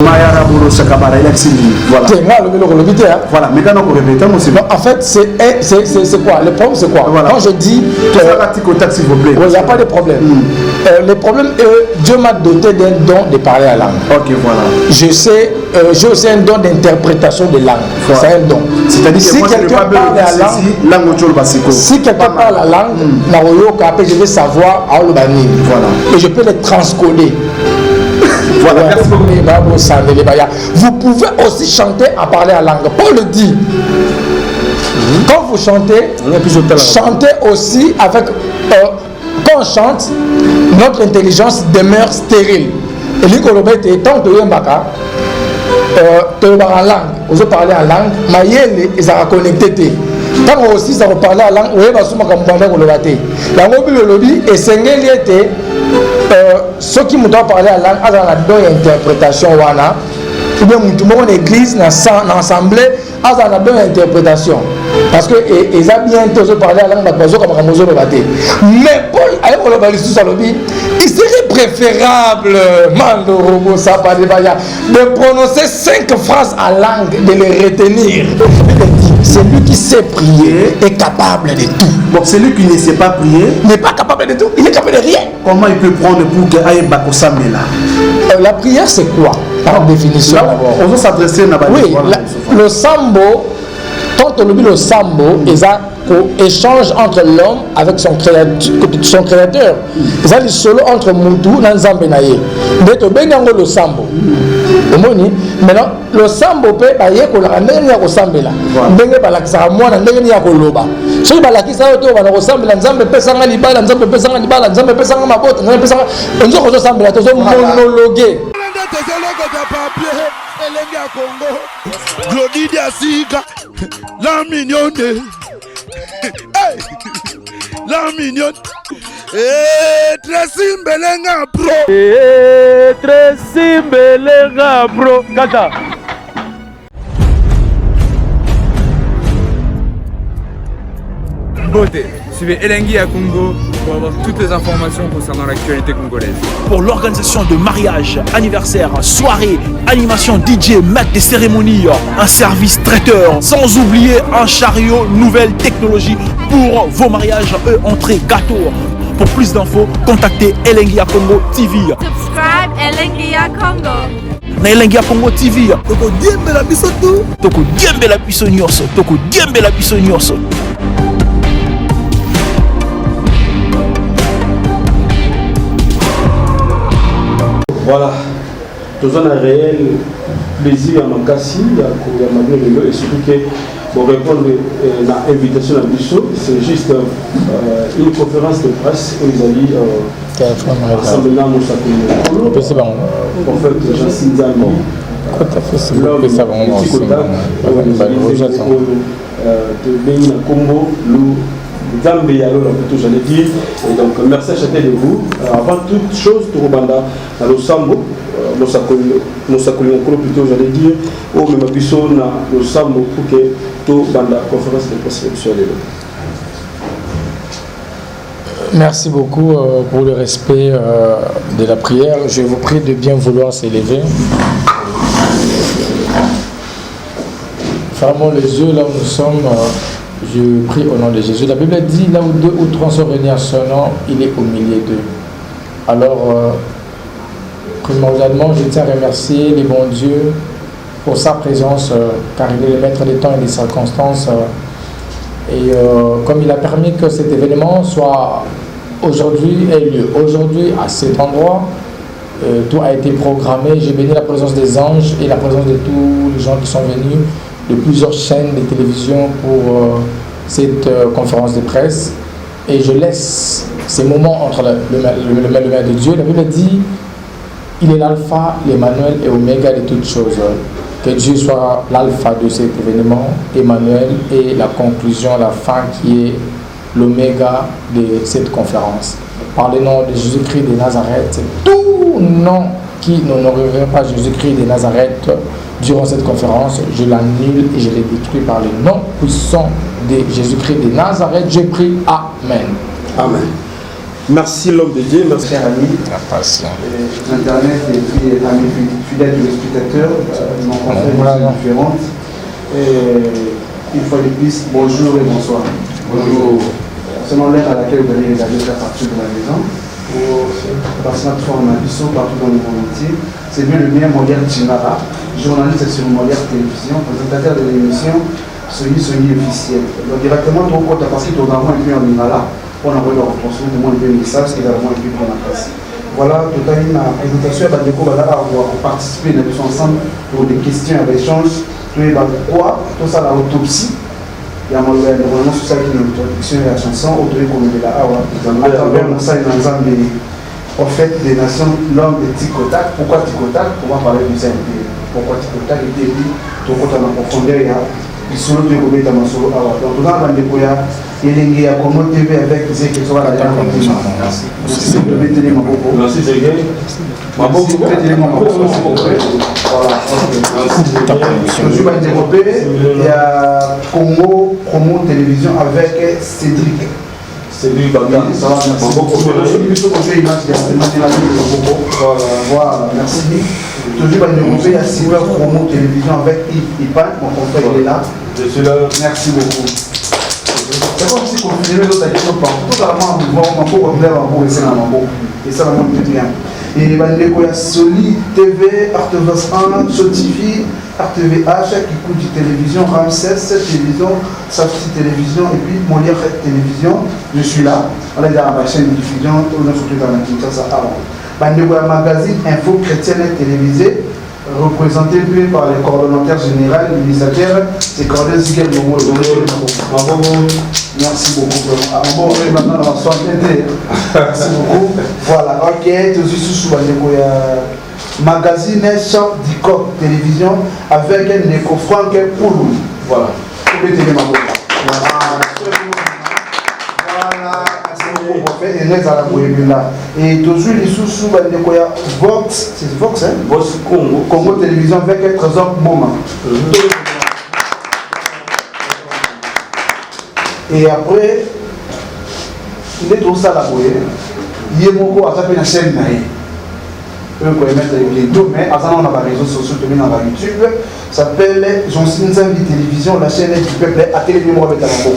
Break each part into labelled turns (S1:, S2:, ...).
S1: Voilà, maintenant on répète.
S2: En fait, c'est quoi? Le problème, c'est quoi?
S1: Voilà.
S2: Quand je dis que.
S1: S'il vous plaît.
S2: Il n'y a pas de problème. Le problème est Dieu m'a doté d'un don de parler la langue.
S1: Ok, voilà.
S2: Je sais, j'ai aussi un don d'interprétation de langue. Voilà. C'est un don.
S1: C'est-à-dire
S2: si quelqu'un parle la langue, si quelqu'un parle la langue, je vais savoir à l'Obani.
S1: Voilà.
S2: Et je peux les transcoder.
S1: Voilà, merci beaucoup.
S2: Vous pouvez aussi chanter en parler la langue. Paul le dit. Quand vous chantez, chantez aussi avec. Quand on chante, notre intelligence demeure stérile. Et lui, quand on met tant de yembaka, tu en langue, vous parlez en langue, mais ils sont connectés. Quand aussi ça parler en langue, vous avez besoin de comprendre le lobby. La mobile le lobby et c'est ceux qui m'ont parlé en langue, ils ont une interprétation wana. Ou bien tout le monde église dans l'assemblée, ils ont une interprétation. Parce que ils ont bien tous parlé en langue, mais Paul, il serait préférable, de prononcer 5 phrases en langue, de les retenir. Celui qui sait prier est capable de tout.
S1: Donc celui qui ne sait pas prier
S2: n'est pas capable de tout, il est capable de rien.
S1: Comment il peut prendre pour que aille bakosamela?
S2: La prière c'est quoi? Par définition d'abord.
S1: On veut s'adresser à
S2: oui, le sambo, tant que le sambo, ils ont échange entre l'homme avec son créateur. Ils ont des solo entre Moutou et Nzambenaye. Mais tu bien le sambo. Maintenant, le sambo peut aller pour la dernière au sambela. Bengue balakisa moi na ndenge ya koloba. Si balakisa to bana ko sambela nzambe pesa nga libala nzambe pesa nga libala nzambe pesa nga mabota nzambe pesa nga onzo ko sambela to monologuer.
S3: Elenga Congo, Glodidia Sika, la mignonne, la mignonne, Tracy Belenga Pro,
S4: Tracy Belenga Pro, Kata. Beauté, suivez Elengi à Congo pour avoir toutes les informations concernant l'actualité congolaise.
S5: Pour l'organisation de mariage, anniversaire, soirée, animation DJ, maître des cérémonies, un service traiteur, sans oublier un chariot nouvelle technologie pour vos mariages, entrée, gâteau. Pour plus d'infos, contactez Elengi à Congo TV.
S6: Subscribe Elengi à Congo.
S5: Na Elengi à Congo TV. Toko diembe la biso tout. Toko diembe la biso nyonso. Toko diembe la biso nyonso.
S1: Voilà, nous avons un réel plaisir à Makassi, à Manuel et surtout que pour répondre à l'invitation à Bissot, c'est juste une conférence de presse où ils ont dit rassemblement Moussa Koulou, prophète Jean Sinzami, l'homme de Tikotak, de Béni Kombo, Zambé, alors j'allais dire. Et donc merci à chacun de vous. Avant toute chose, Tourobanda, dans le Sambo, Moussa Koulou plutôt j'allais dire, au même Bissot, dans le Sambo, pour que Tourobanda, conférence de presse soit là.
S2: Merci beaucoup pour le respect de la prière. Je vous prie de bien vouloir s'élever. Fermons les yeux là où nous sommes. Je prie au nom de Jésus. La Bible dit, là où 2 ou 3 sont réunis en son nom, il est au milieu d'eux. Alors, primordialement, je tiens à remercier les bons dieux pour sa présence, car il est le maître des temps et des circonstances. Et comme il a permis que cet événement soit aujourd'hui, ait lieu aujourd'hui à cet endroit, tout a été programmé. J'ai béni la présence des anges et la présence de tous les gens qui sont venus de plusieurs chaînes de télévision pour cette conférence de presse. Et je laisse ces moments entre le maire de Dieu. La Bible dit, il est l'alpha, l'Emmanuel et Oméga de toutes choses. Que Dieu soit l'alpha de cet événement, Emmanuel, et la conclusion, la fin qui est l'oméga de cette conférence. Par le nom de Jésus-Christ de Nazareth, tout nom qui n'honorerait pas Jésus-Christ de Nazareth durant cette conférence, je l'annule et je l'ai détruit par le nom puissant de Jésus-Christ de Nazareth. Je prie. Amen.
S1: Amen. Merci l'homme de Dieu, merci.
S7: Chers amis, Internet et puis amis fidèles téléspectateurs, nous rencontrons des choses différentes. Et une fois de plus, bonjour et bonsoir. Bonjour. Selon l'heure à laquelle vous allez regarder à partir de la maison, par smartphone, partout dans le monde entier, c'est bien le meilleur Molière Chingara, journaliste sur Molière Télévision, présentateur de l'émission Soyi officiel. Donc directement, parce que tout d'abord, il y a un Lingala. On a envoyé leur transmettre de moins de messages et également un peu de la classe. Voilà, tout à l'heure, la présentation, Bandeko va participer ensemble pour des questions et des échanges. Pourquoi tout ça, la autopsie, il y a normalement sur ça qui est l'introduction et la chanson, autorisé comme de la Awa, à travers ça, il y a un ensemble des prophètes des nations, l'homme de Tikotak. Pourquoi Tikotak? On va parler du CNP. Pourquoi Tikotak? Et puis, tout le monde en profondeur, il y a solo de Robé dans solo Awa. Donc, tout le monde il y a Congo TV avec des questions à la dernière conclusion. Merci de mettre ma beaucoup.
S1: Merci Sergei.
S7: Ma beaucoup. Voilà. Je vais développer. Il y a Congo Promo Télévision avec Cédric.
S1: Cédric Baga.
S7: Ça va, merci beaucoup. Voilà, merci. Toujours à développer, il y a Silver Promo Télévision avec Ipan, mon confrère, il est là.
S1: Je suis là.
S7: Merci beaucoup. C'est comme si on faisait d'autres actions partout. Tout à l'heure, on peut revenir à un et c'est un mambo. Et ça, vraiment, c'est bien. Et il y a Soli TV, RTV 1, Sotifi, RTVH, qui coûte du télévision, Ramsès, télévision, Safti Télévision, et puis Molière Télévision. Je suis là. On est dans la chaîne de diffusion, on est surtout dans la Kinshasa avant. Il y a un magazine Info Chrétienne télévisée, représenté par les coordonnateurs généraux, l'administrateur, c'est Cordel Ziguel Momo. Merci beaucoup. Bon, maintenant, on va s'entendre. Merci beaucoup. Voilà, ok, tout de suite, il y a magazine Champ d'Icor télévision avec un éco-franc Poulou. Voilà. Pour les télé et toujours les sous-sous, il y a Vox, c'est Vox, hein?
S1: Vox Congo.
S7: Congo Télévision avec un trésor moment. Et après, il est tout ça là, il y a beaucoup à taper la chaîne. Eux, ils mettent les deux, mais avant, on a des réseaux sociaux, on a YouTube, ça s'appelle Johnson Zambi Télévision, la chaîne du peuple, à télé numéro avec la Congo.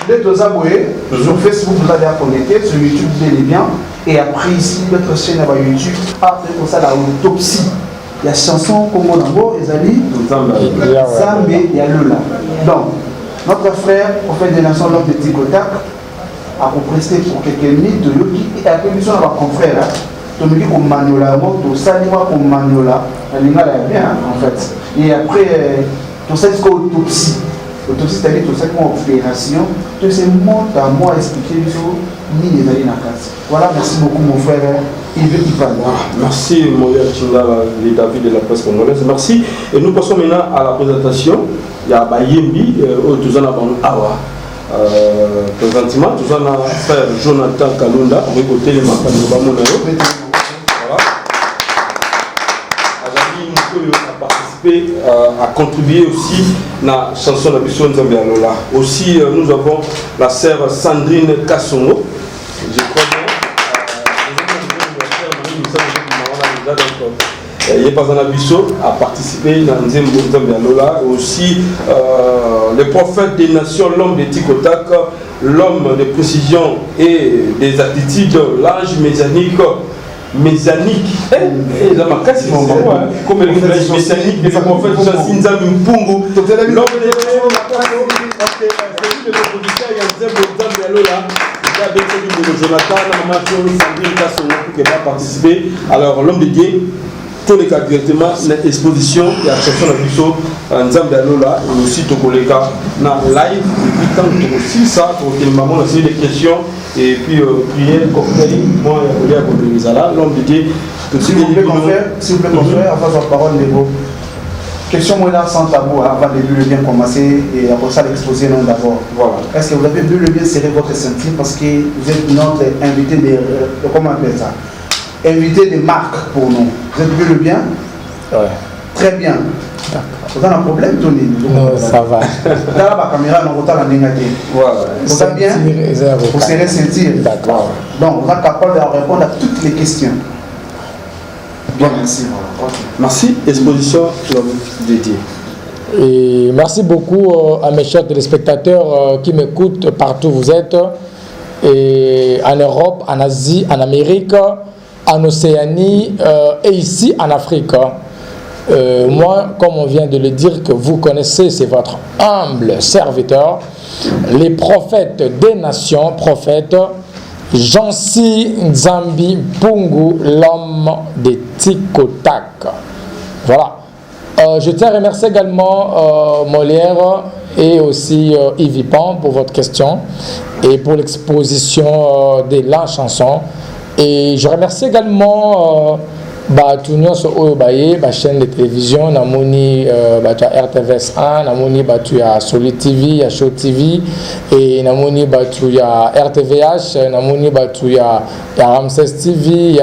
S7: Vous êtes aux abonnés, sur Facebook vous allez à connecter, sur YouTube vous allez bien, et après ici notre chaîne à YouTube, après pour ça la autopsie. Il y a chanson Congo Nambo, Ezali, Zambé, il y a le là. Donc, notre frère, prophète des nations, l'homme de Tikotak, a presté pour quelques minutes de Yoki, et a permis son confrère, Tomiki comme Maniola, Moto, Salima comme Maniola, Alina l'a bien en fait. Et après, tout ça c'est autopsie. Autopsie, c'est-à-dire tout ça comme opération, tout ce monde à moi expliquer les choses, ni les alliés dans la classe. Voilà, merci beaucoup mon frère Yves Ipan.
S1: Merci Molière Chingara, les David de la presse congolaise. Merci. Et nous passons maintenant à la présentation. Il y a Bayembi, tous en avant Awa. Présentement, tous en avant frère Jonathan Kalunda, avec côté les Makan de Bamonayo. Voilà. A participé, à contribuer aussi à la chanson de la mission Nzambe Alola. Aussi, nous avons la sœur Sandrine Kassongo. Je crois bien. Yepazana Bisso a participé dans Nzambe Alola. Aussi, le prophète des nations, l'homme de Tikotak, l'homme de précision et des attitudes, l'âge mécanique. Et la macasse, comme le village mécanique, les prophètes Jassinza Mpungu, l'homme de participer. Alors l'homme de Dieu, tous les cas directement l'exposition et la chanson de Bisso Nzambe Alola et aussi Tokoleka dans live depuis tant que aussi ça pour que maman a des questions et puis prière cocktail moi il y a pour Misala l'homme de Dieu
S7: s'il vous plaît confrère avant la parole les mots question moi là sans tabou avant de le bien commencer et après ça l'exposer non d'abord voilà est-ce que vous avez vu le bien serrer votre ceinture parce que vous êtes notre invité de comment on appelle ça invité de marque pour nous. Vous êtes vu le bien?
S2: Ouais.
S7: Très bien. Vous avez un problème, Tony?
S2: Non, ça va.
S7: Dans la caméra, on va vous avez bien? Vous serez sentir.
S2: D'accord.
S7: Donc, vous êtes capable de répondre à toutes les questions. Bien, merci.
S1: Merci. Exposition, tu vas vous dédier.
S2: Et merci beaucoup à mes chers téléspectateurs qui m'écoutent partout où vous êtes, et en Europe, en Asie, en Amérique, en Océanie et ici en Afrique. Moi, comme on vient de le dire, que vous connaissez, c'est votre humble serviteur, les prophètes des nations, prophète Jansi Nzambi Pungu, l'homme des Tikotak. Voilà. Je tiens à remercier également Molière et aussi Yves Pan pour votre question et pour l'exposition de la chanson. Et je remercie également tout le monde la chaîne de télévision, namoni RTVS 1, namoni Solid TV, Show TV, et namoni RTVH, namoni Ramses TV,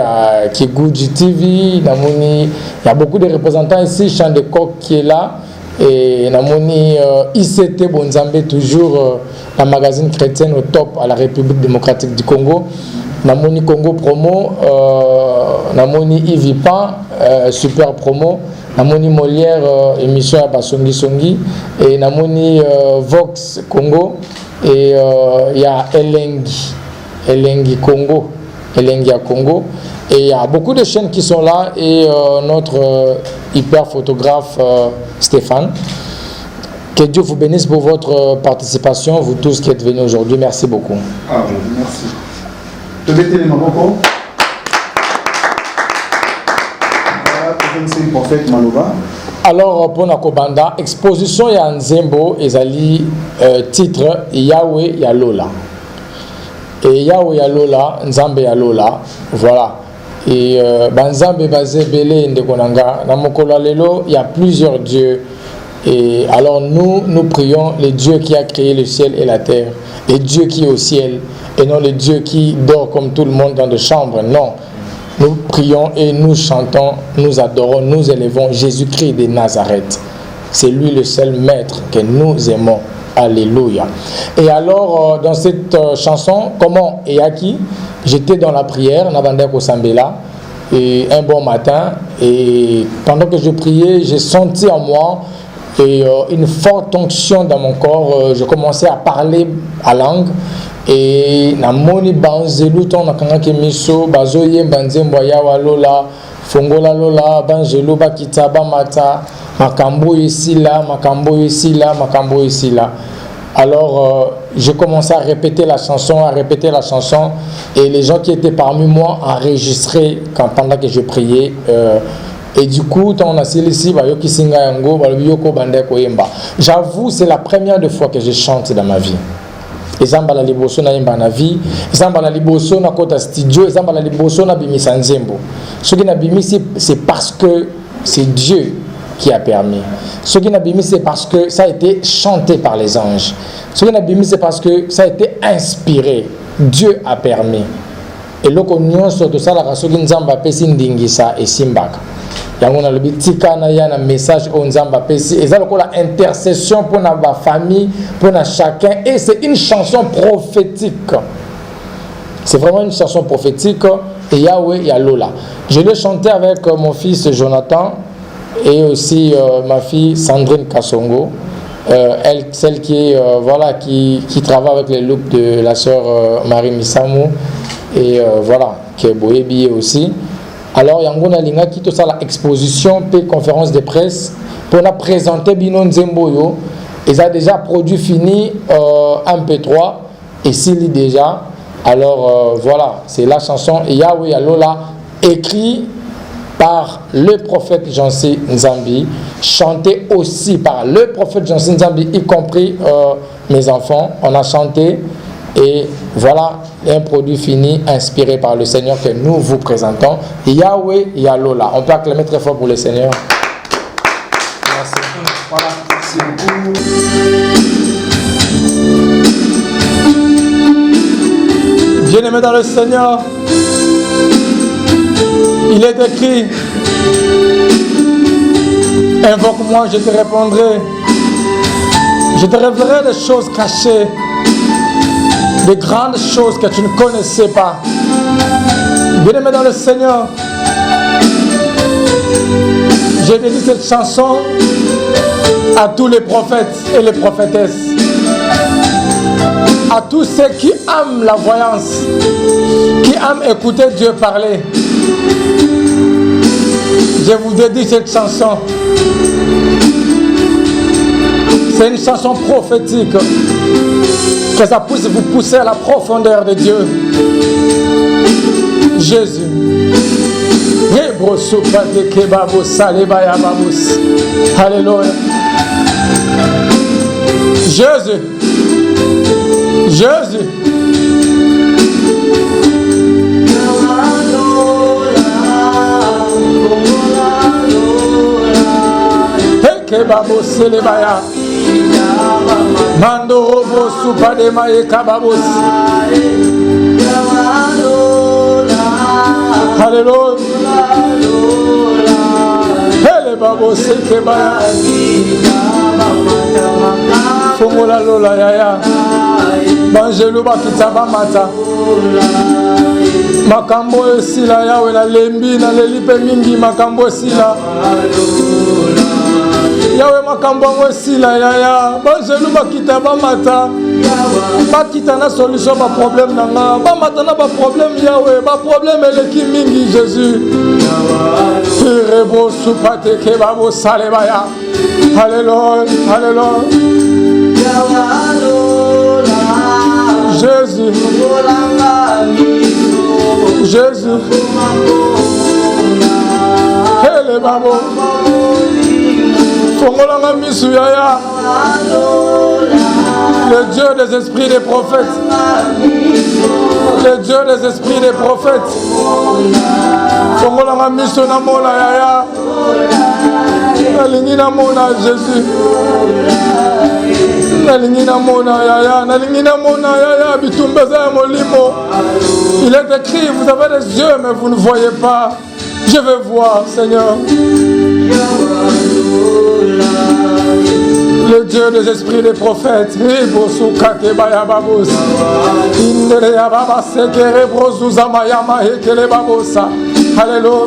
S2: Kiguji TV, namoni il y a beaucoup de représentants ici, Champ de Coq qui est là, et namoni ICT Bonzambe toujours la magazine chrétienne au top à la République démocratique du Congo. Namoni Congo Promo, Namoni Ivipan, Super Promo, Namoni Molière, émission à Basongi Songi, et Namoni Vox Congo, et il y a Elengi Congo, Elengi à Congo, et il y a beaucoup de chaînes qui sont là, et notre hyper photographe Stéphane. Que Dieu vous bénisse pour votre participation, vous tous qui êtes venus aujourd'hui, merci beaucoup.
S7: Ah, merci. Te mettez les mains beaucoup. C'est le prophète Maloba.
S2: Alors, pour Nakobanda, exposition ya Nzembo, ezali titre Yahweh Yalola. Et Yahweh Yalola, Nzambe Yalola, voilà. Et Banzambe Bazé Belé Ndekonanga, Namokola Lelo, il y a plusieurs dieux. Et alors nous prions le Dieu qui a créé le ciel et la terre, le Dieu qui est au ciel, et non le Dieu qui dort comme tout le monde dans des chambres. Non, nous prions et nous chantons, nous adorons, nous élevons Jésus-Christ de Nazareth. C'est lui le seul maître que nous aimons. Alléluia. Et alors dans cette chanson, comment et à qui? J'étais dans la prière, Nabandek Osambela, et un bon matin, et pendant que je priais, j'ai senti en moi et une forte onction dans mon corps. Je commençais à parler à langue. Et namoni banzelu ton nakanga kemiso bazoye banzembo ya walola fongola lola banzelu bakita bamata makambo ici là makambo ici là makambo ici là. Alors j'ai commencé à répéter la chanson, et les gens qui étaient parmi moi enregistraient pendant que je priais. Et du coup, on a ici, j'avoue, c'est la première fois que je chante dans ma vie. Ezamba la liboso na imba na vie, ezamba la liboso na kota studio, ezamba la liboso na bimisa nzembo. Ce qui n'a bimisi, c'est parce que c'est Dieu qui a permis. Ce qui n'a bimisi, c'est parce que ça a été chanté par les anges. Ce qui n'a bimisi, c'est parce que ça a été inspiré. Dieu a permis. Et l'oconion sur tout ça, la race qui nzamba pesi ndingisa et simbaka. Yango na lobi tika na ya na message au nzamba pesi eza lokola intercession pour na ba famille, pour na chacun, et c'est une chanson prophétique. C'est vraiment une chanson prophétique. Et Yahweh Yalola. Je l'ai chanté avec mon fils Jonathan et aussi ma fille Sandrine Kassongo, celle qui est voilà qui travaille avec les looks de la sœur Marie Misamou, et voilà qui est boébié aussi. Alors, Yangona Linga qui tout ça la exposition, puis conférence de presse pour nous présenter Bino Nzemboyo. Ils ont déjà produit fini MP3 et s'il déjà. Alors voilà, c'est la chanson Yahweh Yalola, écrit par le prophète Jansi Nzambi, chanté aussi par le prophète Jansi Nzambi, y compris mes enfants. On a chanté. Et voilà un produit fini inspiré par le Seigneur que nous vous présentons. Yahweh Yalola. On peut acclamer très fort pour le Seigneur. Merci. Voilà. Merci beaucoup. Bien-aimé dans le Seigneur, il est écrit Invoque-moi, je te répondrai. Je te révélerai des choses cachées, des grandes choses que tu ne connaissais pas. Bien-aimé dans le Seigneur, j'ai dédié cette chanson à tous les prophètes et les prophétesses, à tous ceux qui aiment la voyance, qui aiment écouter Dieu parler. Je vous dédie cette chanson. C'est une chanson prophétique, que ça puisse vous pousser à la profondeur de Dieu. Jésus. Alléluia. Jésus. Jésus. Kebabo selebaya mando robo supade maye kababos. Alléluia. Hele babo sekebaya fongola lola yaya banjelu bakitaba mata makambo esila yawe na lembi na lelipe mingi makambo esila Yawe makambo esila yaya banjelu bakita bamata bakita na solution ba problème nanga bamata na ba problème yawe ba problème eleki mingi Jésus rebo supate ke babo salebaya. Alléluia. Alléluia. Jésus. Jésus. Hele babo Fongolanga misu yaya. Le Dieu des esprits des prophètes. Le Dieu des esprits des prophètes. Fongolanga misu na mona yaya. Nalingi na mona Jésus. Nalingi na mona yaya. Nalingi na mona yaya. Bitumbeza ya molimo. Il est écrit, vous avez des yeux mais vous ne voyez pas. Je veux voir, Seigneur. Le Dieu des esprits des prophètes. Alléluia.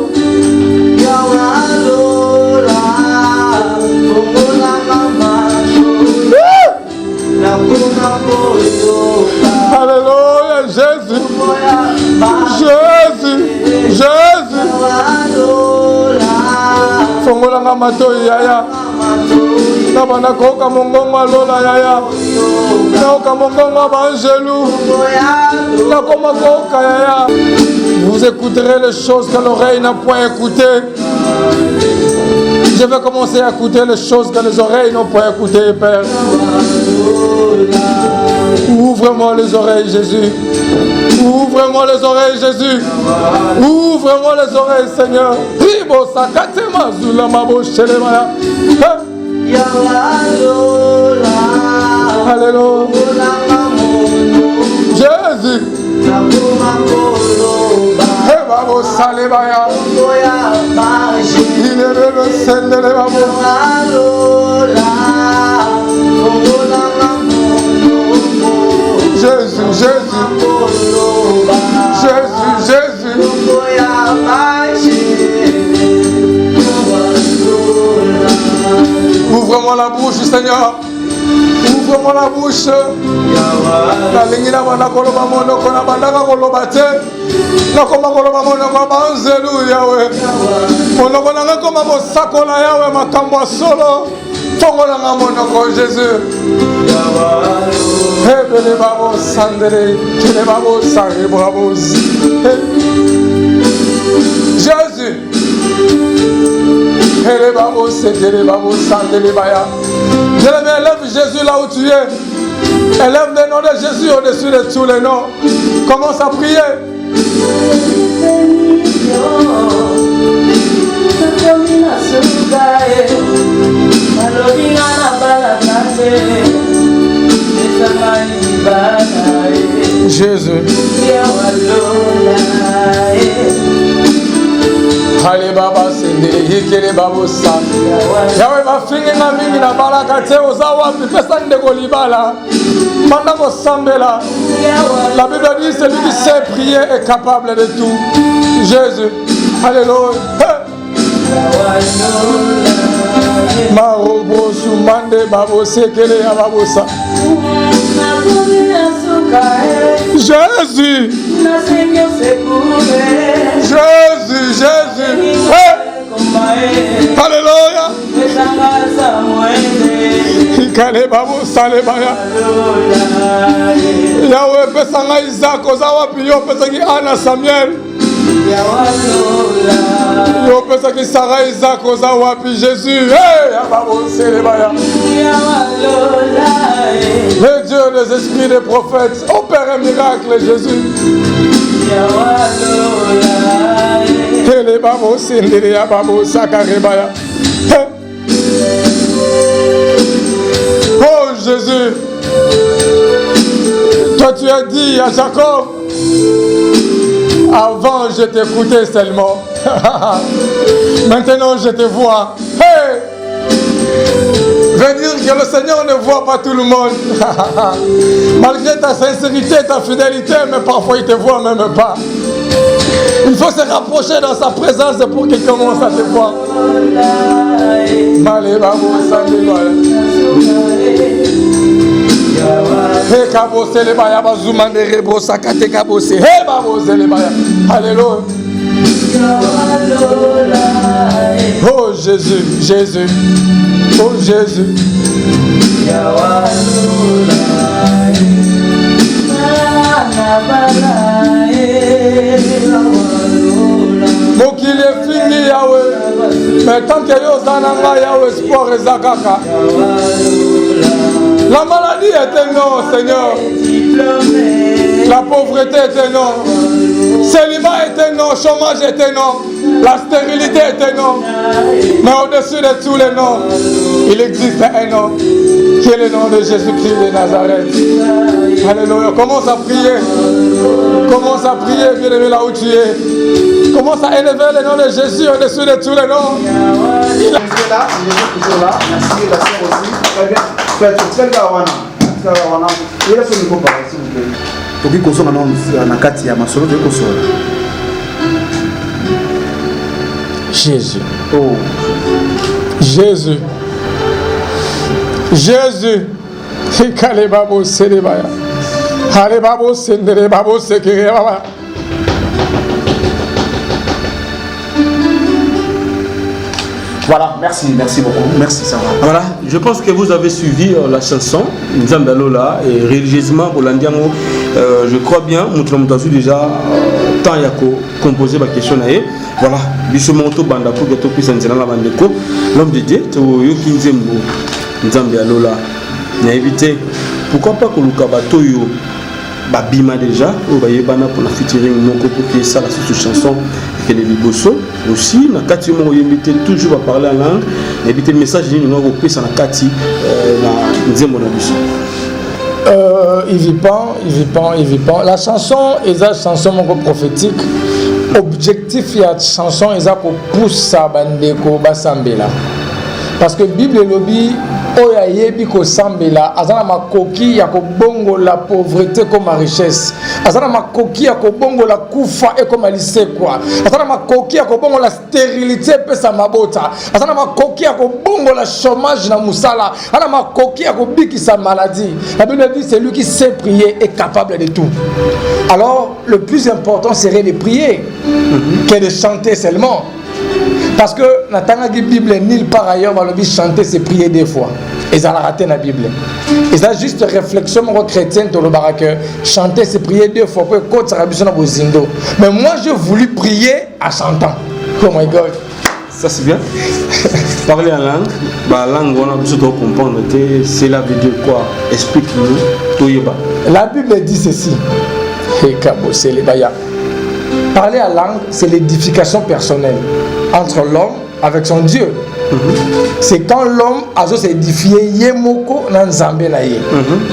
S2: Alléluia, Jésus. Jésus. Jésus. Fongolanga mato yaya. Nabana koka mongonga lola yaya. Naoka mongonga banjelu. Nakoma koka yaya. Vous écouterez les choses que l'oreille n'a point écoutées. Je vais commencer à écouter les choses que les oreilles n'ont pas écoutées, Père. Ouvre-moi les oreilles, Jésus. Ouvre-moi les oreilles, Jésus. Ouvre-moi les oreilles, Seigneur. Ribo sakate mazula mabo shelemaya. Alléluia. Jésus. Hey babo salebaya. Il est le Seigneur de babo. Jésus, Jésus. Jésus, Jésus. Ouvre-moi la bouche, Seigneur. Ouvre-moi la bouche. La ligne na bana koloba mono kona bana koloba te. Na koma koloba mono kwa banzelu yawe. Mono kona nga koma mo sakola yawe makambo solo. Fongola nga mono ko Jésus. Hebele babo sandere, kile babo sare bravo. Jésus. Hele babo sekele babo sandele baya. Bien-aimé, élève Jésus là où tu es. Élève le nom de Jésus au-dessus de tous les noms. Commence à prier. Jésus. Kale baba sendele yekele babosa. Yawe bafingi na mingi na balaka te ozawa pesa ndeko libala. Manda ko sambela. La Bible dit celui qui sait prier est capable de tout. Jésus. Alléluia. Marobo sumande babo sekele ya babosa. Jésus. Jésus, Jésus. Hey. Alléluia. Ikale babo sale baya. Yahweh pesanga Isaac ozawa piyo pesaki Anna Samuel. Yo pesaki Sarah Isaac ozawa pi Jésus. Hey, babo sale baya. Le Dieu des esprits des prophètes opère un miracle Jésus. Ele babo sendere ya babo sakarebaya. Oh Jésus, toi tu as dit à Jacob, avant je t'écoutais seulement, maintenant je te vois. Hey! Veut dire que le Seigneur ne voit pas tout le monde. Malgré ta sincérité, ta fidélité, mais parfois il ne te voit même pas. Il faut se rapprocher dans sa présence pour qu'il commence à te voir. Alléluia. Oh Jésus, Jésus. Oh Jésus. Mokili fini Yahweh, mais tant que yo zananga Yahweh sport et zakaka. La maladie est un nom, Seigneur. La pauvreté est un nom. Célibat est un nom, chômage est un nom. La stérilité est un nom. Mais au-dessus de tous les noms, il existe un nom qui est le nom de Jésus-Christ de Nazareth. Alléluia. Commence à prier. Commence à prier, bien-aimé, là où tu es. Commence à élever le nom de Jésus au-dessus de tous les noms.
S7: Il est là, il est toujours là. Merci, la sœur aussi. Très bien. Faites il a fait une comparaison, s'il vous plaît. Pour qu'il consomme un akati à ma solo de console.
S2: Jésus.
S7: Oh.
S2: Jésus. Jésus. Ikale babo sele baya. Hale babo sendere babo sekere baba.
S7: Voilà, merci beaucoup. Merci, ça va.
S1: Voilà, je pense que vous avez suivi la chanson Nzambe Lola et religieusement pour l'Andiamo, je crois bien, nous avons déjà tant yako composé ma question naé. Voilà, bisous monto banda pour que tu puisses entrer dans la bande de l'homme de Dieu, tu yoki nzembo Nzambe Lola. N'a évité, pourquoi pas que le kabato yo babima déjà, on va y bana pour la featuring moko pour que ça la sous-chanson que les liboso aussi na kati mo yemite toujours à parler en langue éviter le message ni no ko pesa na kati na nzembo na biso.
S2: Il vit pas. La chanson est une chanson prophétique. Objectif de la chanson est pour pousser bandeko basambela. Parce que Bible lobby oya yebi ko sambela azana makoki ya ko bongo la pauvreté comme la richesse, azana makoki ya ko bongo la kufa et comme lisekwa, azana makoki ya ko bongo la stérilité pesa mabota, azana makoki ya ko bongo la chômage na musala, azana makoki ya ko bikisa maladie. La Bible dit c'est lui qui sait prier est capable de tout. Alors le plus important serait de prier que de chanter seulement. Parce que dans la Bible, nulle part ailleurs, on va chanter, c'est prier des fois. Et ça a raté la Bible. Et ça juste réflexion chrétienne dans le baraque. Chanter, c'est prier deux fois. Mais moi, j'ai voulu prier en chantant. Oh my God.
S1: Ça c'est bien. Parler en langue, la langue on a besoin de comprendre que cela veut dire quoi. Explique-nous.
S2: La Bible dit ceci. Parler en langue, c'est l'édification personnelle entre l'homme avec son Dieu. C'est quand l'homme a s'édifié Yemoko dans Nzambe na ye.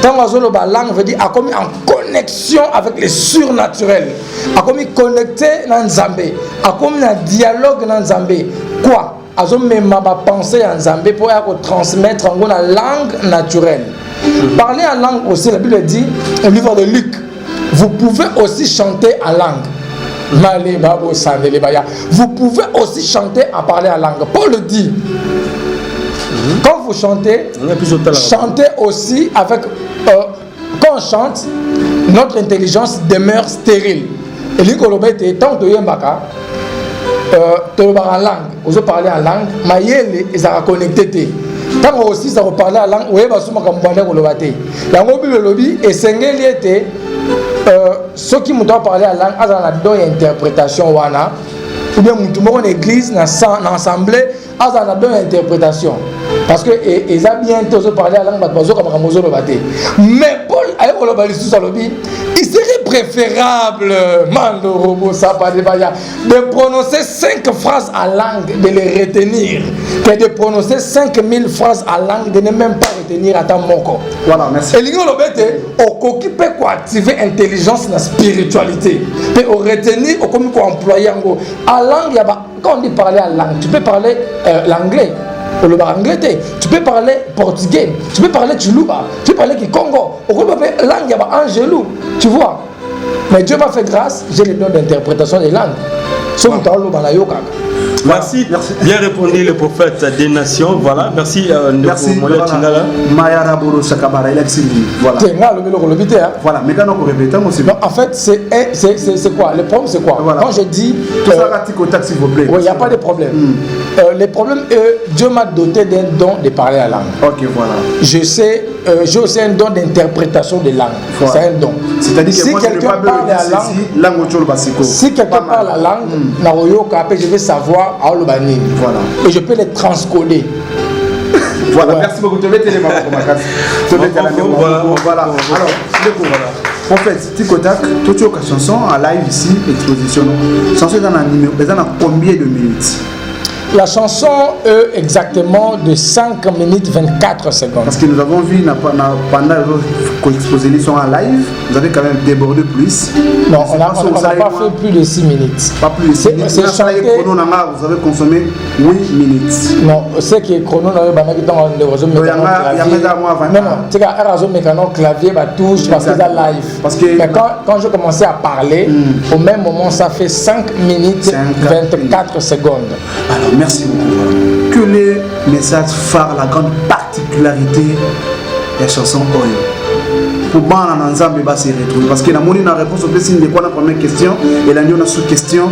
S2: Quand la langue veut dire a commis en connexion avec les surnaturels, a commis connecté dans Nzambe, a commis un dialogue dans Nzambe. Quoi? A même ma pensée en Nzambe pour transmettre en la langue naturelle. Parler en langue aussi, la Bible dit, au livre de Luc, vous pouvez aussi chanter en langue. Vous pouvez aussi chanter en parler en langue. Paul le dit. Quand vous chantez, chantez aussi avec... quand on chante, notre intelligence demeure stérile. Et tant que tu es en langue, vous parlez en langue, mais ils sont connectés. Tant aussi ça parler en langue, vous avez et ceux qui m'ont parlé en langue, ils ont une interprétation. Ou bien dans l'église, dans l'assemblée, ils ont une interprétation. Parce que ils ont bien parlé en langue, mais Paul, il serait préférable de prononcer 5 phrases en langue, de les retenir, que de prononcer 5000 phrases en langue, de ne même pas retenir à ta moko.
S7: Voilà, merci.
S2: Et on peut activer l'intelligence et la spiritualité. Et on retenir, on peut employer en langue, quand on dit parler en langue, tu peux parler l'anglais. Tu peux parler portugais, tu peux parler tchoulouba, tu peux parler Congo, langue, angelou, tu vois. Mais Dieu m'a fait grâce, j'ai le don d'interprétation des langues.
S1: Merci. Bien répondu le prophète des nations. Voilà, merci.
S7: Merci. Mayara Boro Sakabara, il a exilé. Voilà. Voilà, mais quand on répète,
S2: en fait, c'est quoi? Le problème, c'est quoi? Quand je dis.
S7: Tout ça, s'il vous plaît.
S2: Oui, il n'y a pas de problème. Le problème, Dieu m'a doté d'un don de parler la langue.
S7: Ok, voilà.
S2: J'ai aussi un don d'interprétation des langues. Voilà. C'est un don.
S7: C'est-à-dire que
S2: si quelqu'un parle la langue, si quelqu'un parle la langue, je vais savoir. Voilà. Et je peux les transcoder.
S7: Voilà, ouais. Merci beaucoup. Voilà. Alors, en fait, Tikotak, toute une chanson en live ici, exposition. Chanson dans un numéro, combien de minutes?
S2: La chanson est exactement de 5 minutes 24 secondes.
S7: Parce que nous avons vu pendant l'exposition les sons en live, vous avez quand même débordé plus.
S2: Non, on n'a pas fait plus de 6 minutes.
S7: Pas plus de 6 minutes. Vous avez consommé 8 minutes.
S2: Non, c'est que chrono, il y a un réseau mécano clavier, touche, parce que c'est live. Mais quand je commençais à parler, au même moment, ça fait 5 minutes 24 secondes.
S7: Alors, merci beaucoup. Que les messages phares, la grande particularité de la chanson Oyo. Pour que l'ensemble va se retrouver. Parce que la réponse au signe de quoi la première question et la sous-question.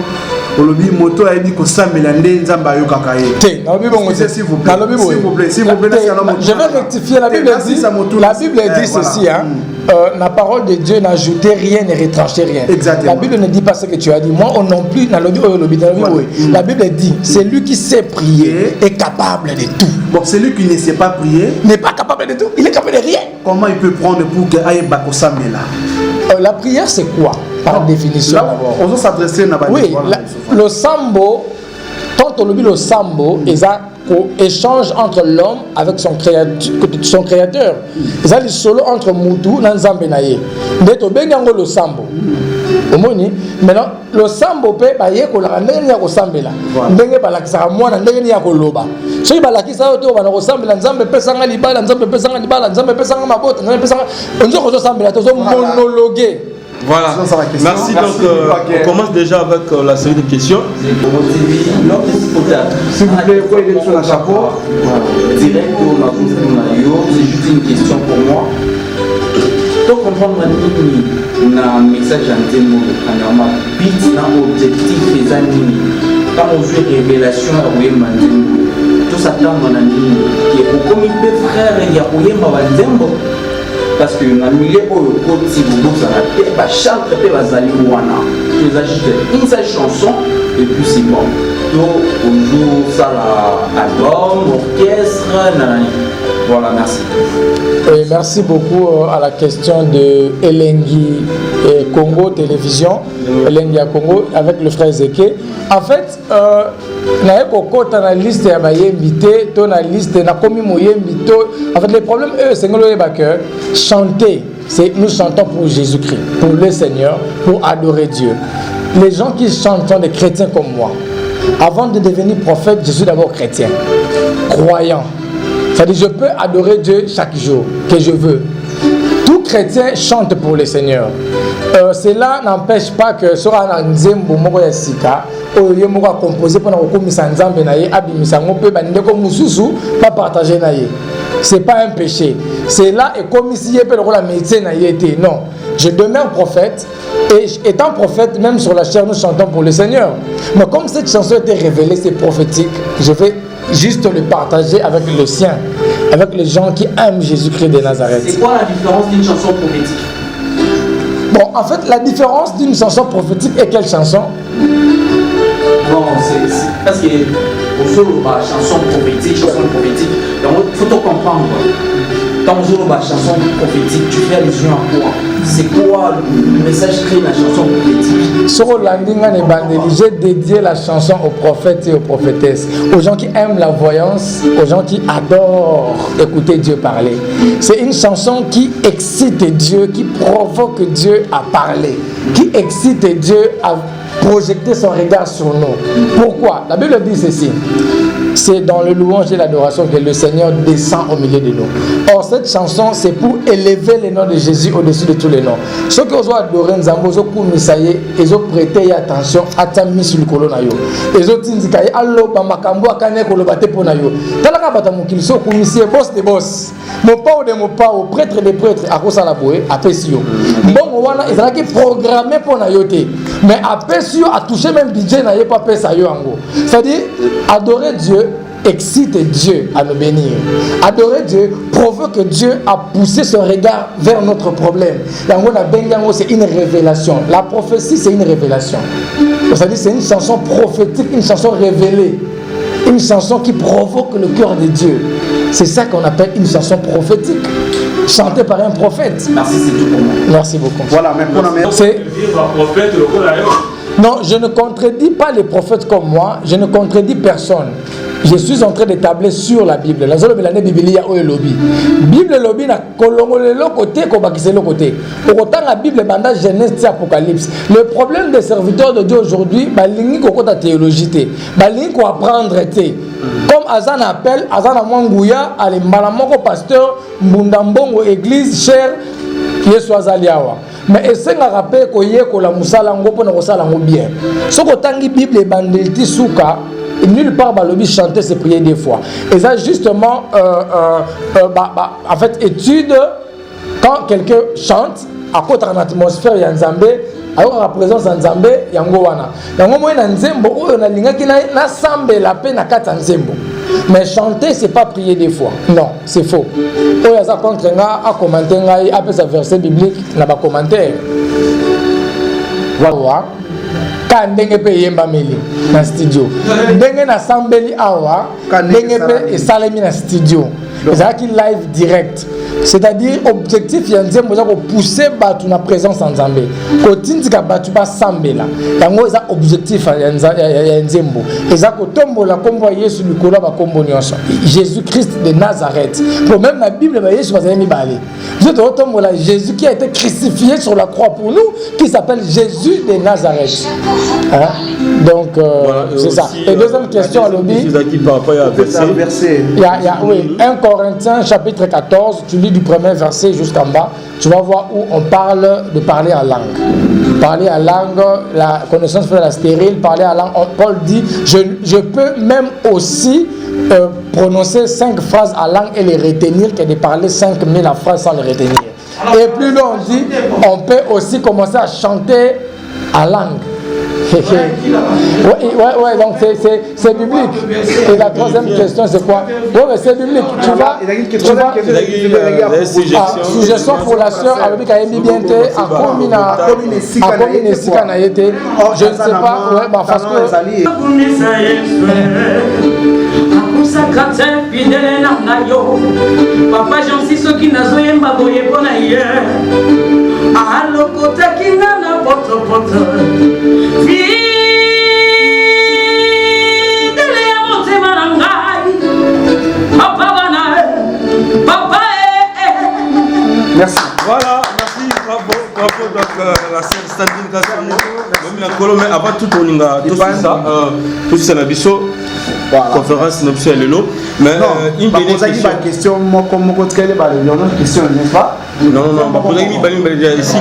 S7: Olobi moto a dit que ça mélandé nzamba yo kakaye. S'il vous plaît.
S2: Je vais rectifier la Bible dit. La Bible dit ceci la parole de Dieu n'ajoutait rien et retranchait rien.
S7: Exactement.
S2: La Bible ne dit pas ce que tu as dit. Moi non plus la Bible dit c'est lui qui sait prier est capable de tout.
S7: Bon, celui qui ne sait pas prier
S2: n'est pas capable de tout. Il est capable de rien.
S7: Comment il peut prendre pour que aille bakosamela?
S2: La prière c'est quoi? Par définition d'abord.
S7: On doit s'adresser à
S2: oui, le sambo, tant on le sambo, ils ont échange entre l'homme avec son créateur. Ils ont solo entre Moutou et Nzambenaye. Mais tu bien le sambo. Maintenant, le sambo peut bailler ko la ndenge ya ko sambela. Ndenge balakisa mwana ndenge ya ko loba. So balakisa oto bana ko sambela Nzambe pesanga libala, Nzambe pesanga libala, Nzambe pesanga mabota, Nzambe pesanga onzo ko sambela to monologuer.
S1: Voilà, merci. Donc on commence déjà avec la série de questions.
S7: S'il vous plaît, vous pouvez sur la chapeau.
S8: Direct, c'est juste une question pour moi. Donc comprendre un message en témoin, un but, un objectif, les animés. Quand on fait révélation à Ouema tout ça dans mon ami, qui est comme il peut frère, il y a Ouema Wanzembo. Parce que dans le milieu où si vous chante wana, tu as juste une seule chanson et puis c'est bon. Donc bonjour, ça l'album, orchestre, nanani. Voilà, merci.
S2: Et merci beaucoup à la question de Elengi Congo Télévision, Elengi à Congo avec le frère Zeke. En fait, dans la liste de invité, dans la liste de en fait, les problèmes, eux, c'est que chanter, nous chantons pour Jésus-Christ, pour le Seigneur, pour adorer Dieu. Les gens qui chantent sont des chrétiens comme moi. Avant de devenir prophète, je suis d'abord chrétien, croyant. C'est-à-dire, je peux adorer Dieu chaque jour que je veux. Tout chrétien chante pour le Seigneur. Cela n'empêche pas que sera nzembo moko ya sika oyo moko composer pour na komisa nzambe na ye abimisa ngope bande ko mususu pas partager na ye. C'est pas un péché. C'est là et comme ici peut la médecine na ye été. Non, je demeure prophète et étant prophète même sur la chair nous chantons pour le Seigneur. Mais comme cette chanson a été révélée, c'est prophétique, je vais juste le partager avec le sien, avec les gens qui aiment Jésus-Christ de Nazareth.
S8: C'est quoi la différence d'une chanson prophétique?
S2: Bon, en fait, la différence d'une chanson prophétique et quelle chanson?
S8: Bon, c'est parce que au jour où la chanson prophétique, donc il faut tout comprendre. Dans le jour où la chanson prophétique, tu fais allusion à quoi? C'est quoi le message clé de la chanson prophétique?
S2: Sur Landinga et Bandeli, j'ai dédié la chanson aux prophètes et aux prophétesses, aux gens qui aiment la voyance, aux gens qui adorent écouter Dieu parler. C'est une chanson qui excite Dieu, qui provoque Dieu à parler, qui excite Dieu à projeter son regard sur nous. Pourquoi? La Bible dit ceci. C'est dans le louange et l'adoration que le Seigneur descend au milieu de nous. Or, cette chanson, c'est pour élever le nom de Jésus au-dessus de tous les noms. Ceux qui ont adoré Nzambo, ils ont commis, ils ont prêté attention à ta mise sur le colon. Ils ont dit que allo bamakambo akane kolobate pona yo. Talaka batamukil so commissaire boss de boss. Mon pao de mon pao, prêtre de prêtre à kosa la boé à Pesio. Bon wana ils ont programmé pona yo te. Mais à Pesio a touché même budget na pas pesa yo ango. C'est-à-dire adorer Dieu excite Dieu à nous bénir. Adorer Dieu provoque Dieu à pousser son regard vers notre problème. C'est une révélation. La prophétie, c'est une révélation. C'est-à-dire c'est une chanson prophétique, une chanson révélée. Une chanson qui provoque le cœur de Dieu. C'est ça qu'on appelle une chanson prophétique. Chantée par un prophète.
S8: Merci, c'est tout pour moi.
S2: Merci beaucoup.
S7: Voilà, maintenant,
S2: c'est... Non, je ne contredis pas les prophètes comme moi, je ne contredis personne. Je suis en train d'établir sur la Bible. La zone de l'année Biblia ou lobby. Bible lobby na kolongo le côté ko bakise le côté. Autant la Bible banda Genèse et Apocalypse. Le problème des serviteurs de Dieu aujourd'hui, balingi ko kota théologie té. Balingi ko apprendre té. Comme Azan appelle, Azan Amangouya, ale malamoko pasteur Mbundambongo église cher Yesu azaliawa. Mais esenga rappel ko ye ko la musala ngopo na ko sala ngo bien. Soko tangi Bible bandelti suka nulle part balobi chanter c'est prier des fois. Et ça justement en fait étude quand quelqu'un chante à côté en atmosphère ya Nzambe alors la présence de Nzambe yango wana. Yango mo na nzembo oyo na lingaki na sambe la pe na kata nzembo. Mais chanter c'est pas prier des fois. Non, c'est faux. Oyo za contre nga a commenter ngai après sa verset biblique na ba commentaire. Voilà. Quand ndenge pe yemba meli na studio. Ndenge na sambeli awa, ndenge pe esalemi na studio. Ezaki live direct. C'est-à-dire objectif ya nzembo za ko pousser batu na présence en Nzambe. Ko tindika batu ba sambela. Yango eza objectif ya nzembo. Eza ko tombola kombo Yesu likolo ba kombo nyonso. Jésus-Christ de Nazareth. Pour même la Bible ba Yesu bazali balé. Vous êtes tombola Jésus qui a été crucifié sur la croix pour nous, qui s'appelle Jésus de Nazareth. Hein? Donc voilà, c'est ça. Et deuxième question à l'objet. Il y a oui, 1 Corinthiens chapitre 14, tu lis du premier verset jusqu'en bas, tu vas voir où on parle de parler en langue. Parler en langue, la connaissance fait la stérile, parler en langue. Paul dit, je peux même aussi prononcer 5 phrases en langue et les retenir que de parler 5000 phrases sans les retenir. Et plus loin on dit, on peut aussi commencer à chanter en langue. Ouais, donc c'est biblique. Et la troisième question, c'est quoi? Oui, mais c'est biblique. Tu vois, suggestion pour la sœur, avec un bien à combien je ne sais pas, ouais, bah, parce que
S9: papa j'en soki nazoyemba boye mpona ye alokotaki nga na potopoto fidele ya motema na ngai papa wana papa
S1: merci. Voilà, merci, bravo donc la sœur Sandrine Kassomo. Mais avant tout on y a tout ça la biso conférence nuptiale lelo. Mais une dernière
S7: question moi comme question n'est-ce pas?
S1: Non, ici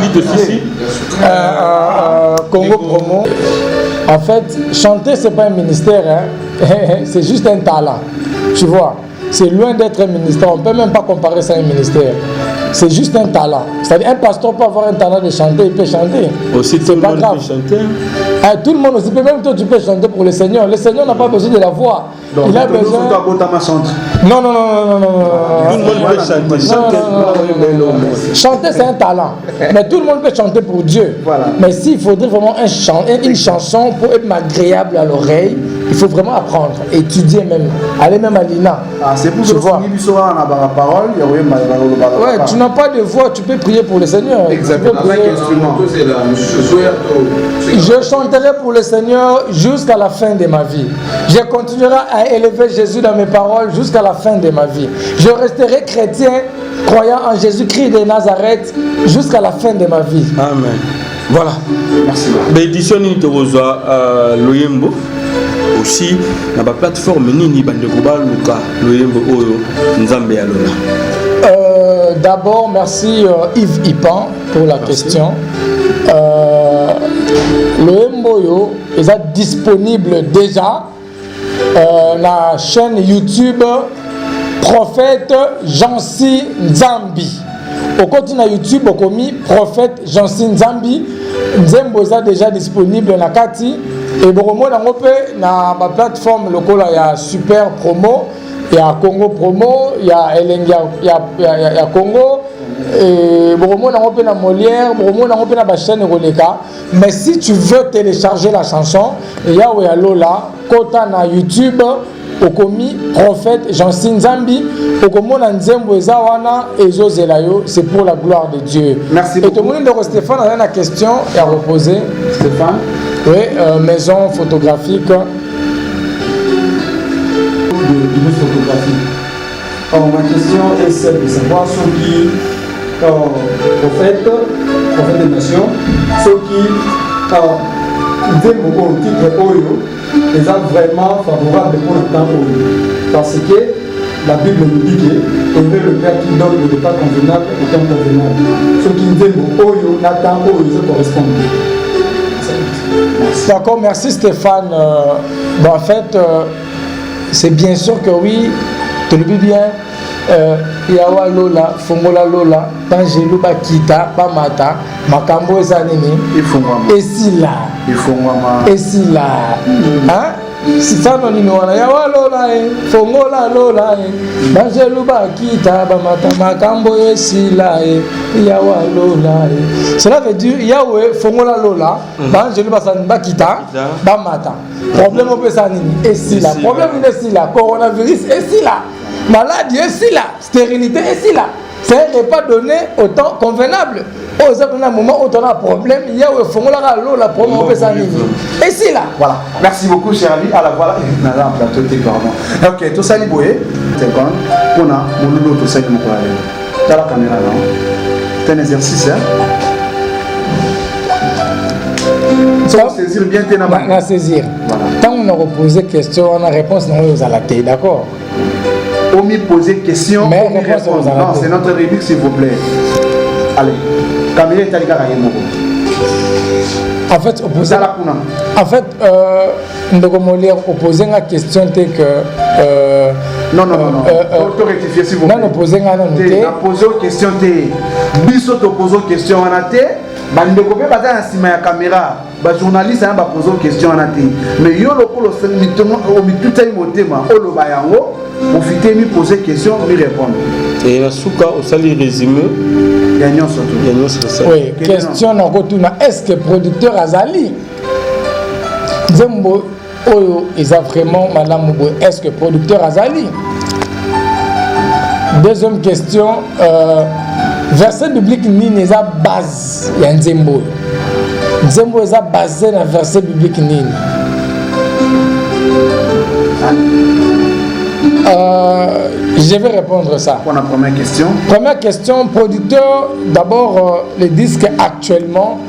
S2: Congo Promo. En fait, chanter c'est pas un ministère, hein. C'est juste un talent. Tu vois, c'est loin d'être un ministère. On peut même pas comparer ça à un ministère. C'est juste un talent. C'est-à-dire un pasteur peut avoir un talent de chanter, il peut chanter.
S1: Aussi tout le monde peut chanter.
S2: Tout le monde aussi peut, même toi tu peux chanter pour le Seigneur. Le Seigneur n'a pas besoin de la voix.
S7: Donc,
S2: il a besoin.
S7: Non.
S2: Tout le monde
S1: peut chanter.
S2: Chanter c'est un talent. Mais tout le monde peut chanter pour Dieu.
S7: Voilà.
S2: Mais s'il faudrait vraiment une chanson pour être agréable à l'oreille, il faut vraiment apprendre, étudier même, aller même à l'INA.
S7: C'est pour ça que tu vois la parole.
S2: Ouais, tu n'as pas de voix, tu peux prier pour le Seigneur.
S7: Exactement.
S2: Je chanterai pour le Seigneur jusqu'à la fin de ma vie. Je continuerai à élever Jésus dans mes paroles jusqu'à la fin de ma vie. Je resterai chrétien, croyant en Jésus-Christ de Nazareth jusqu'à la fin de ma vie.
S1: Amen. Voilà.
S7: Merci.
S1: L'édition de Loyembo aussi na ba plateforme nini bande ko ba luka Loyembo oyo nzambe alona.
S2: D'abord, merci Yves Ipan pour la question. Le Mboyo est disponible déjà la chaîne YouTube Prophète Jansi Nzambi. Au côté de YouTube, on a mis Prophète Jansi Nzambi. Nzembo est déjà disponible dans la Kati. Et bon, on a na ma plateforme locale, il y a Super Promo. Il y a Congo Promo, il y a Congo, et Bromo n'a pas Molière, Bromo n'a pas la chaîne Roleka. Mais si tu veux télécharger la chanson, il y a Lola, Kota na YouTube, Okomi, Prophète, Jansi Nzambi, Okomo na Nzembo Ezawana, Ezo Zelayo, c'est pour la gloire de Dieu.
S7: Merci
S2: beaucoup. Et tout le monde de Stéphane a une question à reposer.
S7: Stéphane?
S2: Oui, maison photographique.
S10: De photographie. Alors, ma question est celle de savoir ceux qui, prophète des nations, ceux qui disent mon titre Oyo, les a vraiment favorables pour le temps Oyo. Parce que la Bible nous dit que aimer le Père qui donne le repas convenable au temps convenable. Ceux qui disent mon Oyo, n'attendent Oyo, ça correspond.
S2: D'accord, merci Stéphane. En fait, c'est bien sûr que oui, tu le dis bien, Yawa Lola, Fongola Lola, Tangelo Bakita, Bamata, Makambo Zanini, et si là, hein? Si ça non inouana, Yawa Lola, Fongola Lola, Tangelo Bakita, Bamata, Makambo et si là, Yawa Lola. Cela veut dire Yahweh, Fongola Lola, Tangelo Bakita, Bamata. Problème au Pessanini, et si là, problème est si là, coronavirus, et si là, maladie, et si là, stérilité, et si là. C'est un repas donné au temps convenable. Au moment où on a un problème, il y a un problème au Pessanini. Et si là.
S7: Voilà. Merci beaucoup, cher ami. À la voilà, il y a un plateau de ok, tout ça, Liboué. C'est bon. On a mon loulou, tout ça, qui m'a parlé. Dans la caméra, là. C'est un exercice, hein. Saisir bien tes
S2: na saisir. Quand on a reposé question, on a réponse non aux alatés, d'accord?
S7: On m'y poser question,
S2: mais
S7: on m'y répondre. Non, c'est notre rubrique s'il vous plaît. Allez, Camille est allé gagner.
S2: En fait, opposer. En fait, opposer la question c'est que.
S7: Non. Faut rectifier s'il vous plaît.
S2: Non, opposer la
S7: question. Biso t'oppose question en athée. bande ko pe baza na sima ya caméra ba journaliste na ba poser question na te mais yo lokolo sengi tomo o bituta motema oloba yango profiter mi poser question mi répondre
S1: et la souka au sali résumé
S7: gagnant surtout
S2: oui question na kotuna est-ce que producteur azali Nzembo oyo eza vraiment madame Moubo est-ce que producteur azali. Deuxième question verset biblique nini eza base ya Nzembo. Nzembo eza basé na verset biblique nini. Je vais répondre ça.
S7: Pour la première question.
S2: Première question, producteur, d'abord le disque actuellement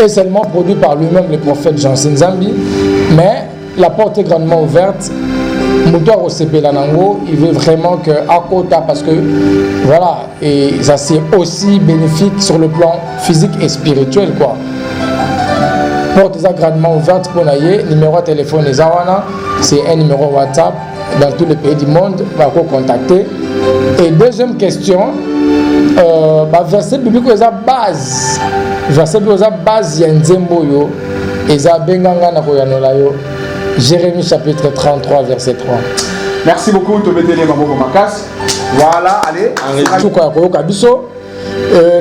S2: est seulement produit par lui-même le prophète Jansi Nzambi, mais la porte est grandement ouverte. Moutoir au Sepelanango, il veut vraiment que à Kota, parce que voilà, et ça c'est aussi bénéfique sur le plan physique et spirituel quoi. Porte est grandement ouverte pour naïe, numéro de téléphone est Zawana, c'est un numéro WhatsApp dans tous les pays du monde, va contacter. Et deuxième question, verset biblique est la base. Verset biblique est la base Nzembo yo, et ça benganga na koyanola yo. Jérémie chapitre 33 verset 3.
S7: Merci beaucoup Tobetele Maboko Makas. Voilà, allez.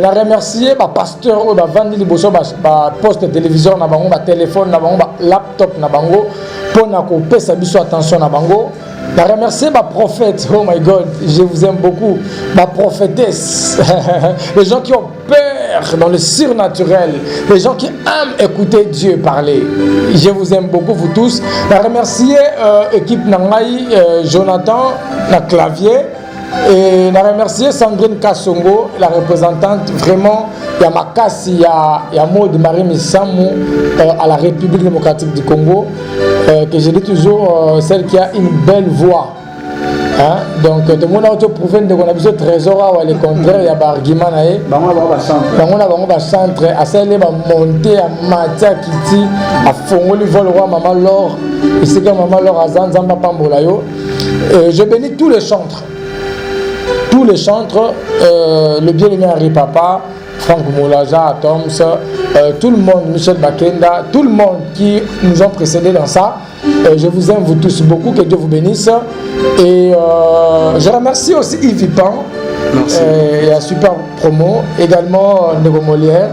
S2: Na remercier ba pasteur o ba vandi liboso ba poste télévision na bango ba téléphone na bango ba laptop na bango pona ko pesa biso attention na bango. Na remercier ba prophète, oh my God, je vous aime beaucoup, ba prophétesse. Les gens qui ont peur dans le surnaturel, les gens qui aiment écouter Dieu parler. Je vous aime beaucoup vous tous. Na remercier équipe Nangai Jonathan na clavier. Et je remercie Sandrine Kassongo, la représentante vraiment Yamakasi, ya Maud Marie Missamou à la République démocratique du Congo, que je dis toujours celle qui a une belle voix. Hein? Donc tout le monde a prouvé qu'on a besoin de trésor ou le contraire, il y a des arguments. On va chanter, à celle qui va monter, à Matia Kiti, à Fongoli Volroi, Maman Laure, et c'est comme Maman Laure à Zanzamba Pambolayo. Je bénis tous les chantres. Tous les chantres, le bien-aimé Henri Papa, Franck Moulaja, Toms, tout le monde, Michel Bakenda, tout le monde qui nous ont précédés dans ça. Je vous aime vous tous beaucoup, que Dieu vous bénisse. Et je remercie aussi Yves Pan, et la super promo, également Nego Molière,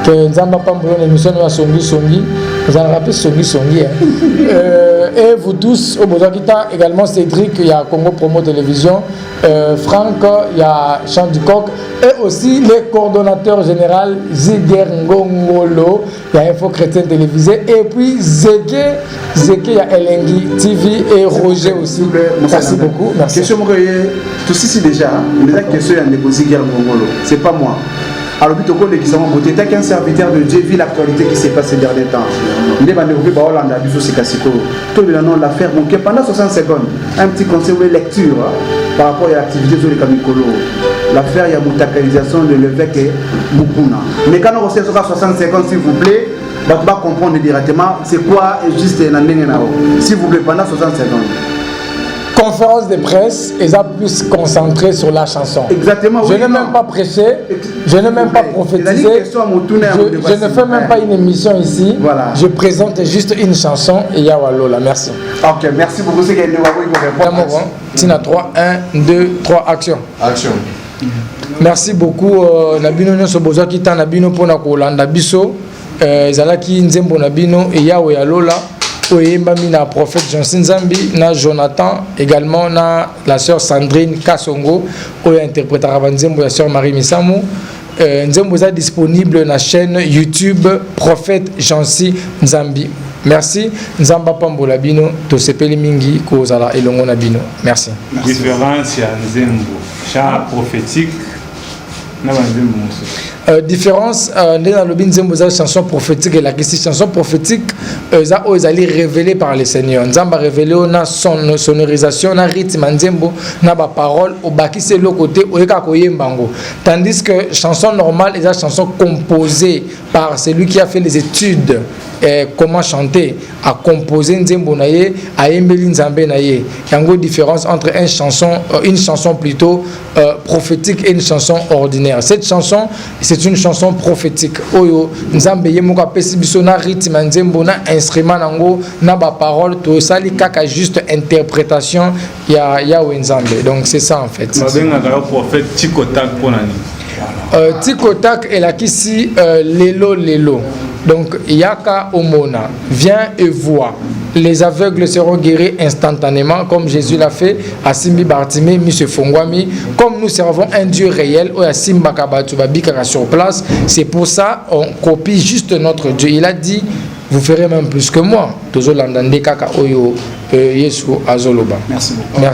S2: que Nzamba Pamboulon émission de Songi, vous en rappelez Songi. Et vous tous, au Bozakita, également Cédric, il y a Congo Promo Télévision, Franck, il y a Chant du Coq, et aussi les coordonnateurs généraux, Ziger Ngongolo, il y a Info Chrétien Télévisé, et puis Zeke, il y a Elengi TV et Roger aussi. Merci beaucoup. Merci.
S7: Question tout ceci déjà, la question est de Ziger Ngongolo, c'est pas moi. Alors, plutôt que les gens voté, t'as qu'un serviteur de Dieu, vu l'actualité qui s'est passée ces derniers temps. Il est venu à Hollande, du c'est Cassico. Tout le monde l'affaire, donc pendant 60 secondes, un petit conseil de lecture par rapport à l'activité sur les Kamikolo. L'affaire, il y a moutakalisation de l'évêque et Mukuna. Mais quand on recevra 60 secondes, s'il vous plaît, vous allez comprendre directement c'est quoi juste s'il vous plaît, pendant 60 secondes.
S2: Conférence de presse, ils ont plus concentré sur la chanson.
S7: Exactement.
S2: Je n'ai même pas prêché, je n'ai même pas prophétisé, je ne fais même pas une émission ici. Voilà. Je présente juste une chanson et Yawalola. Merci.
S7: Ok, merci beaucoup. C'est qu'il
S2: Tina 3, 1, 2, 3, action.
S11: Action.
S2: Merci beaucoup. Nabino Nyoso Bozo Kita Nabino Pona Kolanda Biso. Zalaki Nzembo Nabino et Yawalola. Oyembami na prophète Jansi Nzambi, na Jonathan, également na la sœur Sandrine Kassongo, oyo interprétera Nzembo la sœur Marie Missamou. Nzembo est disponible na chaîne YouTube prophète Jansi Nzambi. Merci. Nzamba Pambola Bino, to sepeli mingi kozala elongo na bino. Merci.
S11: Différence ya Nzembo, chant prophétique na Nzembo musu.
S2: Différence dans le Nzembo za chanson prophétique et la question chanson prophétique za ozali révélé par le Seigneur. Nzamba révélé na son sonorisation na rythme Nzembo na ba parole au baki c'est le côté oyeka koyembango. Tandis que chanson normale est la chanson composée par celui qui a fait les études comment chanter, à composer nzembo na ye, à embeli nzambe na ye. Il y a une différence entre une chanson plutôt prophétique et une chanson ordinaire. Cette chanson, c'est une chanson prophétique. Oyo nzambe ye moko apesi biso na rythme nzembo na instrument nango na ba parole to sali kaka juste interprétation ya wenzambe. Donc c'est ça en fait.
S11: Prophète Tikotak pour nani.
S2: Tikotak est là qu'ici lelo. Donc Yaka Omona, viens et vois. Les aveugles seront guéris instantanément, comme Jésus l'a fait à Simbi Bartimé, M. Fongwami. Comme nous servons un Dieu réel, à Simba Kabatubabika sur place, c'est pour ça on copie juste notre Dieu. Il a dit, vous ferez même plus que moi. Toujours l'andande kaka oyo Yesu azoloba.
S7: Merci beaucoup.
S2: Merci.